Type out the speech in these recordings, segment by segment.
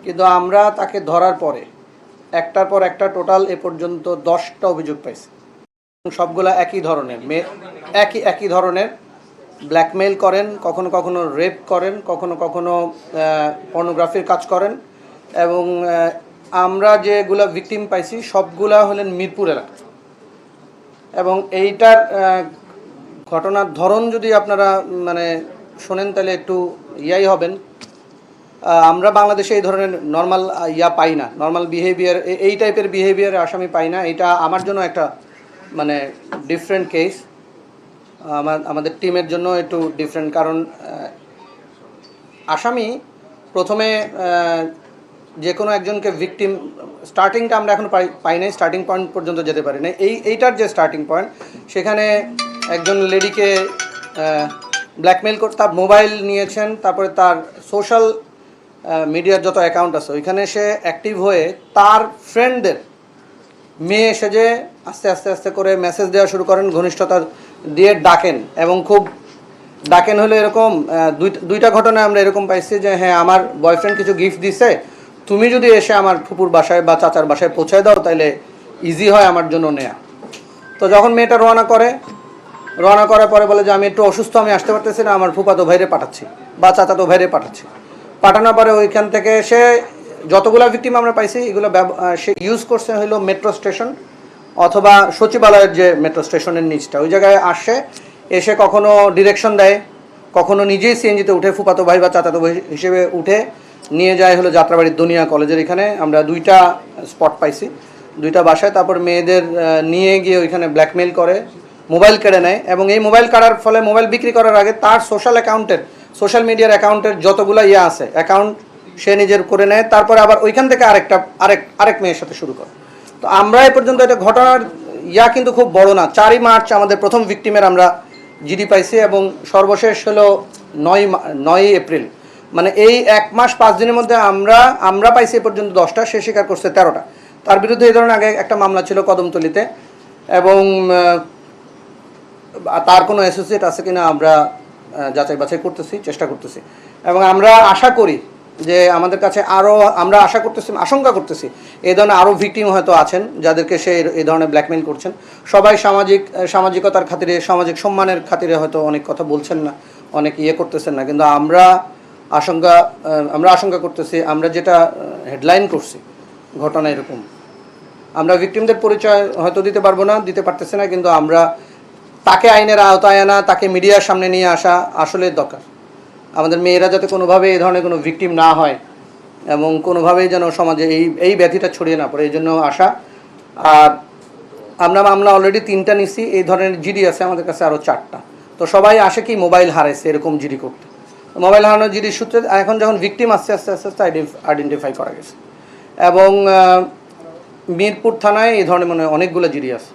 কিন্তু আমরা তাকে ধরার পরে একটার পর একটা টোটাল এ পর্যন্ত 10টা অভিযোগ পাইছি। সবগুলা একই ধরনের, একই ধরনের ব্ল্যাকমেইল করেন, কখনো কখনো রেপ করেন, কখনো কখনো পর্নোগ্রাফির কাজ করেন। এবং আমরা যেগুলো ভিকটিম পাইছি সবগুলা হলেন মিরপুর এলাকা। এবং এইটার ঘটনার ধরন যদি আপনারা মানে শোনেন তাহলে একটু ইয়াই হবেন। আমরা বাংলাদেশে এই ধরনের নর্মাল পাই না, নর্মাল বিহেভিয়ার, এই টাইপের বিহেভিয়ার আসামি পাই না। এটা আমার জন্য একটা মানে ডিফারেন্ট কেস, আমাদের টিমের জন্য একটু ডিফারেন্ট। কারণ আসামি প্রথমে যে কোনো একজনকে ভিকটিম, স্টার্টিংটা আমরা এখন পাই নাই, স্টার্টিং পয়েন্ট পর্যন্ত যেতে পারি না। এইটার যে স্টার্টিং পয়েন্ট, সেখানে একজন লেডিকে ব্ল্যাকমেইল করে তার মোবাইল নিয়েছেন, তারপরে তার সোশ্যাল মিডিয়ার যত অ্যাকাউন্ট আছে ওইখানে সে অ্যাক্টিভ হয়ে তার ফ্রেন্ডদের মেয়ে এসে যে আস্তে আস্তে আস্তে করে মেসেজ দেওয়া শুরু করেন, ঘনিষ্ঠতা দিয়ে ডাকেন। এবং খুব ডাকেন হলো এরকম দুইটা ঘটনায় আমরা এরকম পাইছি যে হ্যাঁ আমার বয়ফ্রেন্ড কিছু গিফট দিছে, তুমি যদি এসে আমার ফুপুর বাসায় বা চাচার বাসায় পৌঁছায় দাও তাহলে ইজি হয় আমার জন্য নেয়া। তো যখন মেয়েটা রওনা করার পরে বলে যে আমি একটু অসুস্থ, আমি আসতে পারতেছি না, আমার ফুপাতো ভাইরে পাঠাচ্ছি বা চাচাতো ভাইরে পাঠাচ্ছি। পাঠানোর পরে ওইখান থেকে সে যতগুলো ভিকটিম আমরা পাইছি এগুলো সে ইউজ করছে হলো মেট্রো স্টেশন অথবা সচিবালয়ের যে মেট্রো স্টেশনের নিচটা, ওই জায়গায় এসে কখনো ডিরেকশন দেয়, কখনো নিজেই সিএনজিতে উঠে ফুপাতো ভাই বা চাচাতো ভাই হিসেবে উঠে নিয়ে যায় হলো যাত্রাবাড়ির দুনিয়া কলেজের এখানে। আমরা 2টা স্পট পাইছি, 2টা বাসায়। তারপর মেয়েদের নিয়ে গিয়ে ওইখানে ব্ল্যাকমেইল করে, মোবাইল কেড়ে নেয়। এবং এই মোবাইল কাটার ফলে মোবাইল বিক্রি করার আগে তার সোশ্যাল মিডিয়ার অ্যাকাউন্টের যতগুলো আছে অ্যাকাউন্ট সে নিজের করে নেয়। তারপরে আবার ওইখান থেকে আরেক মেয়ের সাথে শুরু করে। তো আমরা এই পর্যন্ত এটা ঘটনার কিন্তু খুব বড় না। 4ই মার্চ আমাদের প্রথম ভিকটিমের আমরা জিডি পাইছি এবং সর্বশেষ হলো 9ই এপ্রিল। মানে এই 1 মাস 5 দিনের মধ্যে আমরা পাইছি এ পর্যন্ত 10টা, সে স্বীকার করছে 13টা। তার বিরুদ্ধে এই ধরনের আগে একটা মামলা ছিল কদমতলীতে। এবং তার কোনো অ্যাসোসিয়েট আছে কিনা আমরা যাচাই বাছাই করতেছি, চেষ্টা করতেছি। এবং আমরা আশা করি যে আমাদের কাছে আমরা আশঙ্কা করতেছি এই ধরনের আরও ভিকটিম হয়তো আছেন যাদেরকে সে এই ধরনের ব্ল্যাকমেইল করছেন। সবাই সামাজিকতার খাতিরে, সামাজিক সম্মানের খাতিরে হয়তো অনেক কথা বলছেন না, অনেক করতেছেন না। কিন্তু আমরা আশঙ্কা করতেছি, আমরা যেটা হেডলাইন করছি ঘটনা এরকম। আমরা ভিকটিমদের পরিচয় হয়তো দিতে পারতেছি না, কিন্তু আমরা তাকে আইনের আওতায় আনা, তাকে মিডিয়ার সামনে নিয়ে আসা আসলে দরকার। আমাদের মেয়েরা যাতে কোনোভাবে এই ধরনের কোনো ভিকটিম না হয় এবং কোনোভাবেই যেন সমাজে এই ব্যাধিটা ছড়িয়ে না পড়ে, এই জন্য আসা। আর আমরা মামলা অলরেডি 3টা নিছি, এই ধরনের জিডি আছে আমাদের কাছে আরও 4টা। তো সবাই আসে কি মোবাইল হারাইছে এরকম জিডি করতে। মোবাইল হারানোর জিডির সূত্রে এখন যখন ভিকটিম আস্তে আস্তে আইডেন্টিফাই করা গেছে। এবং মিরপুর থানায় এই ধরনের মানে অনেকগুলো জিডি আছে,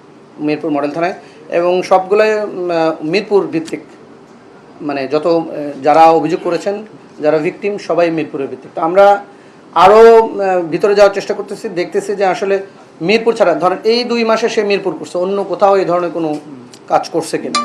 মিরপুর মডেল থানায়, এবং সবগুলোই মিরপুর ভিত্তিক। মানে যারা অভিযোগ করেছেন, যারা ভিকটিম, সবাই মিরপুরের ভিত্তিক। তো আমরা আরও ভিতরে যাওয়ার চেষ্টা করতেছি, দেখতেছি যে আসলে মিরপুর ছাড়া ধরেন এই 2 মাসে সে মিরপুর করছে, অন্য কোথাও এই ধরনের কোনো কাজ করছে কিনা।